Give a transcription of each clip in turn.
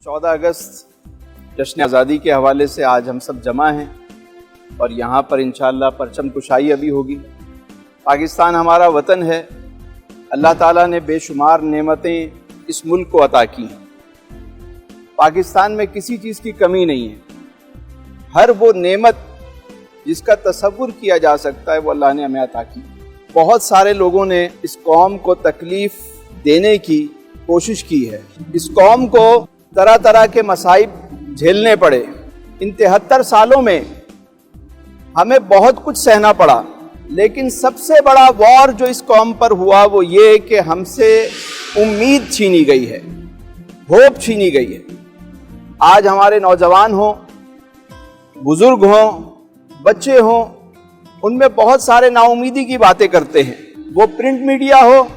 14 अगस्त जश्न आज़ादी के हवाले से आज हम सब जमा हैं और यहाँ पर इंशाअल्लाह परचम कुशाई अभी होगी। पाकिस्तान हमारा वतन है। अल्लाह ताला ने बेशुमार नेमतें इस मुल्क को अता की हैं। पाकिस्तान में किसी चीज़ की कमी नहीं है। हर वो नेमत जिसका तसव्वुर किया जा सकता है वो अल्लाह ने हमें अता की। बहुत सारे लोगों ने इस कौम को तकलीफ़ देने की कोशिश की है। इस कौम को तरह तरह के मसाइब झेलने पड़े। इन 73 सालों में हमें बहुत कुछ सहना पड़ा, लेकिन सबसे बड़ा वॉर जो इस कौम पर हुआ वो ये कि हमसे उम्मीद छीनी गई है, होप छीनी गई है। आज हमारे नौजवान हों, बुजुर्ग हों, बच्चे हों, उनमें बहुत सारे नाउमीदी की बातें करते हैं। वो प्रिंट मीडिया हो,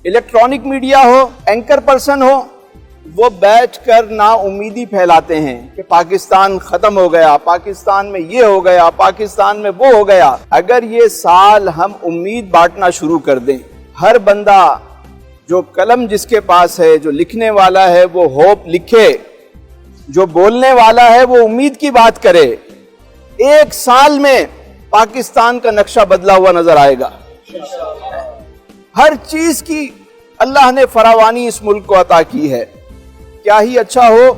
इलेक्ट्रॉनिक मीडिया हो, एंकर पर्सन हो, वो बैठकर नाउमीदी फैलाते हैं कि पाकिस्तान खत्म हो गया, पाकिस्तान में ये हो गया, पाकिस्तान में वो हो गया। अगर ये साल हम उम्मीद बांटना शुरू कर दें, हर बंदा जो कलम जिसके पास है, जो लिखने वाला है वो होप लिखे, जो बोलने वाला है वो उम्मीद की बात करे, एक साल में पाकिस्तान का नक्शा बदला हुआ नजर आएगा। हर चीज की अल्लाह ने फरावानी इस मुल्क को अता की है। क्या ही अच्छा हो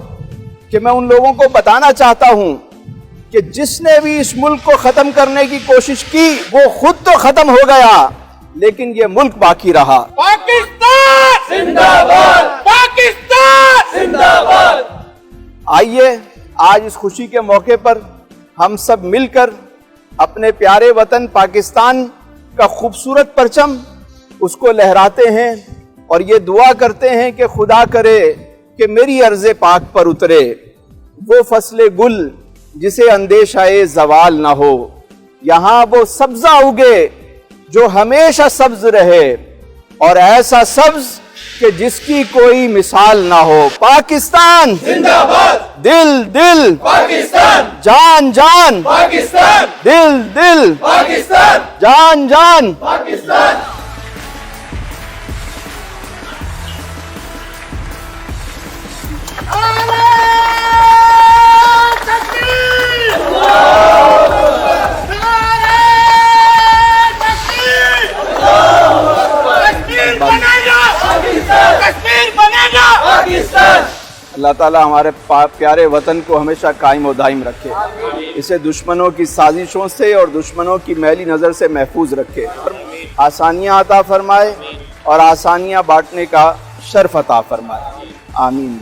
कि मैं उन लोगों को बताना चाहता हूं कि जिसने भी इस मुल्क को खत्म करने की कोशिश की वो खुद तो खत्म हो गया, लेकिन ये मुल्क बाकी रहा। पाकिस्तान जिंदाबाद, पाकिस्तान जिंदाबाद। आइए आज इस खुशी के मौके पर हम सब मिलकर अपने प्यारे वतन पाकिस्तान का खूबसूरत परचम उसको लहराते हैं और ये दुआ करते हैं कि खुदा करे कि मेरी अर्ज़े पाक पर उतरे वो फसले गुल जिसे अंदेशाए ज़वाल ना हो। यहाँ वो सब्ज़ा उगे जो हमेशा सब्ज़ रहे और ऐसा सब्ज़ कि जिसकी कोई मिसाल ना हो। पाकिस्तान जिंदाबाद, दिल दिल पाकिस्तान, जान जान पाकिस्तान, दिल दिल पाकिस्तान, जान जान। पाकिस्तान। अल्लाह ताला हमारे प्यारे वतन को हमेशा कायम और दायम रखे, इसे दुश्मनों की साजिशों से और दुश्मनों की मैली नज़र से महफूज रखे, आसानियाँ अता फरमाए और आसानियाँ बांटने का शर्फ अता फरमाए। आमीन।